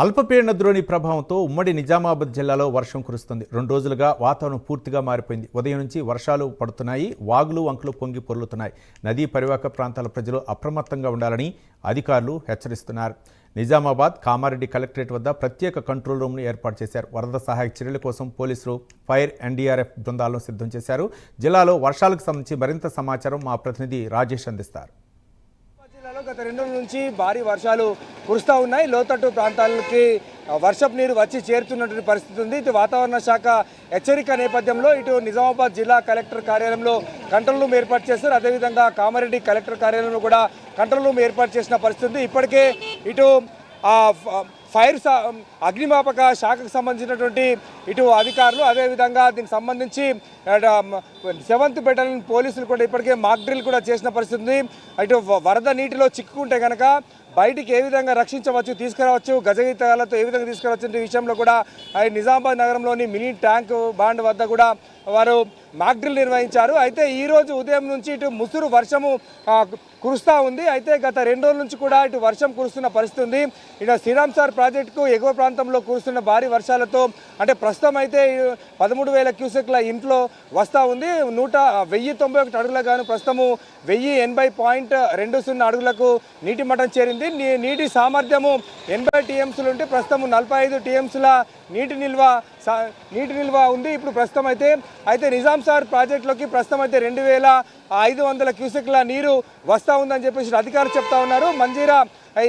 అల్పపీడన ద్రోణి ప్రభావంతో ఉమ్మడి నిజామాబాద్ జిల్లాలో వర్షం కురుస్తుంది. 2 రోజులుగా వాతావరణం పూర్తిగా మారిపోయింది. ఉదయం నుంచి వర్షాలు పడుతున్నాయి. వాగులు వంకలు పొంగి పొర్లుతున్నాయి. నదీ పరివాహక ప్రాంతాల ప్రజలు అప్రమత్తంగా ఉండాలని అధికారులు హెచ్చరిస్తున్నారు. నిజామాబాద్ కామారెడ్డి కలెక్టరేట్ వద్ద ప్రత్యేక కంట్రోల్ రూమ్ను ఏర్పాటు చేశారు. వరద సహాయక చర్యల కోసం పోలీసులు ఫైర్ ఎన్డీఆర్ఎఫ్ బృందాలను సిద్ధం చేశారు. జిల్లాలో వర్షాలకు సంబంధించి మరింత సమాచారం మా ప్రతినిధి రాజేష్ అందిస్తారు. గత 2 రోజుల నుంచి భారీ వర్షాలు కురుస్తూ ఉన్నాయి. లోతట్టు ప్రాంతాలకి వర్షపు నీరు వచ్చి చేరుతున్నటువంటి పరిస్థితి ఉంది. ఇటు వాతావరణ శాఖ హెచ్చరిక నేపథ్యంలో ఇటు నిజామాబాద్ జిల్లా కలెక్టర్ కార్యాలయంలో కంట్రోల్ రూమ్ ఏర్పాటు చేస్తారు. అదేవిధంగా కామారెడ్డి కలెక్టర్ కార్యాలయంలో కూడా కంట్రోల్ రూమ్ ఏర్పాటు చేసిన పరిస్థితి. ఇప్పటికే ఇటు ఫైర్ అగ్నిమాపక శాఖకు సంబంధించినటువంటి ఇటు అధికారులు, అదేవిధంగా దీనికి సంబంధించి 7th బెటాలియన్ పోలీసులు కూడా ఇప్పటికే మాక్ డ్రిల్ కూడా చేసిన పరిస్థితి ఉంది. ఇటు వరద నీటిలో చిక్కుకుంటే కనుక బయటికి ఏ విధంగా రక్షించవచ్చు, తీసుకురావచ్చు, గజగీతాలతో ఏ విధంగా తీసుకురావచ్చు అనే విషయంలో కూడా నిజామాబాద్ నగరంలోని మినీ ట్యాంక్ బాండ్ వద్ద కూడా వారు మాక్ డ్రిల్ నిర్వహించారు. అయితే ఈరోజు ఉదయం నుంచి ఇటు ముసురు వర్షము కురుస్తూ ఉంది. అయితే గత 2 రోజుల నుంచి కూడా ఇటు వర్షం కురుస్తున్న పరిస్థితి ఉంది. ఇటు శ్రీరామ్సార్ ప్రాజెక్టుకు ఎగువ ప్రాంతంలో కురుస్తున్న భారీ వర్షాలతో అంటే ప్రస్తుతం అయితే 13,000 క్యూసెక్ల ఇంట్లో వస్తూ ఉంది. 1091 అడుగులకు గాను ప్రస్తుతము 1080.20 అడుగులకు నీటి మట్టం చేరింది. నీటి సామర్థ్యము 80 టీఎంసీలు ఉంటే ప్రస్తుతం 45 టీఎంసీల నీటి నిల్వ ఉంది. ఇప్పుడు ప్రస్తుతం అయితే నిజాంసార్ ప్రాజెక్టులోకి ప్రస్తుతం అయితే 2,500 క్యూసెక్ల నీరు వస్తూ ఉందని చెప్పేసి అధికారులు చెప్తా ఉన్నారు. మంజీరా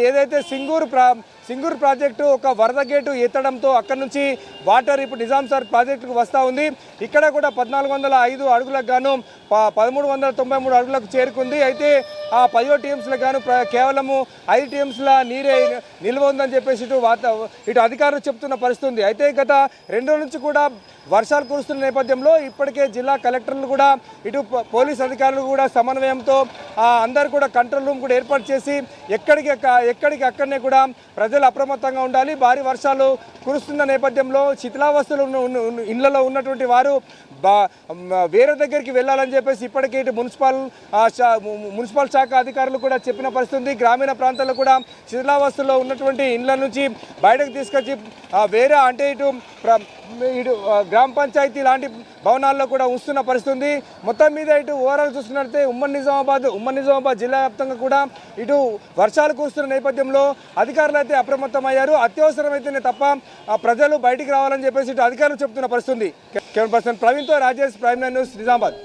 ఏదైతే సింగూరు ప్రాజెక్టు ఒక వరద గేటు ఎత్తడంతో అక్కడి నుంచి వాటర్ ఇప్పుడు నిజాంసార్ ప్రాజెక్టుకు వస్తూ ఉంది. ఇక్కడ కూడా 1,405 అడుగులకు గాను 1,393 అడుగులకు చేరుకుంది. అయితే ఆ 10 టీఎంసీలకు గాను కేవలము 5 టీఎంసీల నీరే నిల్వ ఉందని చెప్పేసి ఇటు అధికారులు చెప్తున్న పరిస్థితి ఉంది. అయితే గత 2 రోజుల నుంచి కూడా వర్షాలు కురుస్తున్న నేపథ్యంలో ఇప్పటికే జిల్లా కలెక్టర్లు కూడా ఇటు పోలీస్ అధికారులు కూడా సమన్వయంతో అందరూ కూడా కంట్రోల్ రూమ్ కూడా ఏర్పాటు చేసి ఎక్కడికక్కడనే కూడా ప్రజలు అప్రమత్తంగా ఉండాలి. భారీ వర్షాలు కురుస్తున్న నేపథ్యంలో శిథిలావస్థలు ఇళ్లలో ఉన్నటువంటి వారు వేరే దగ్గరికి వెళ్ళాలని చెప్పేసి ఇప్పటికే ఇటు మున్సిపల్ శాఖ అధికారులు కూడా చెప్పిన పరిస్థితి. గ్రామీణ ప్రాంతాల్లో కూడా శిథిలావస్థలో ఉన్నటువంటి ఇళ్ల నుంచి బయటకు తీసుకొచ్చి వేరే అంటే ఇటు గ్రామ పంచాయతీ లాంటి భవనాల్లో కూడా ఉంచుతున్న పరిస్థితి. మొత్తం మీద ఇటు ఓవరాల్ చూస్తున్నట్లయితే ఉమ్మడి నిజామాబాద్ జిల్లా వ్యాప్తంగా కూడా ఇటు వర్షాలు కురుస్తున్న నేపథ్యంలో అధికారులు అయితే అప్రమత్తమయ్యారు. అత్యవసరమైతేనే తప్ప ప్రజలు బయటికి రావాలని చెప్పేసి ఇటు అధికారులు చెప్తున్న పరిస్థితి. కెమెరా పర్సన్ ప్రవీణ్తో రాజేష్, ప్రైమ్9 న్యూస్, నిజామాబాద్.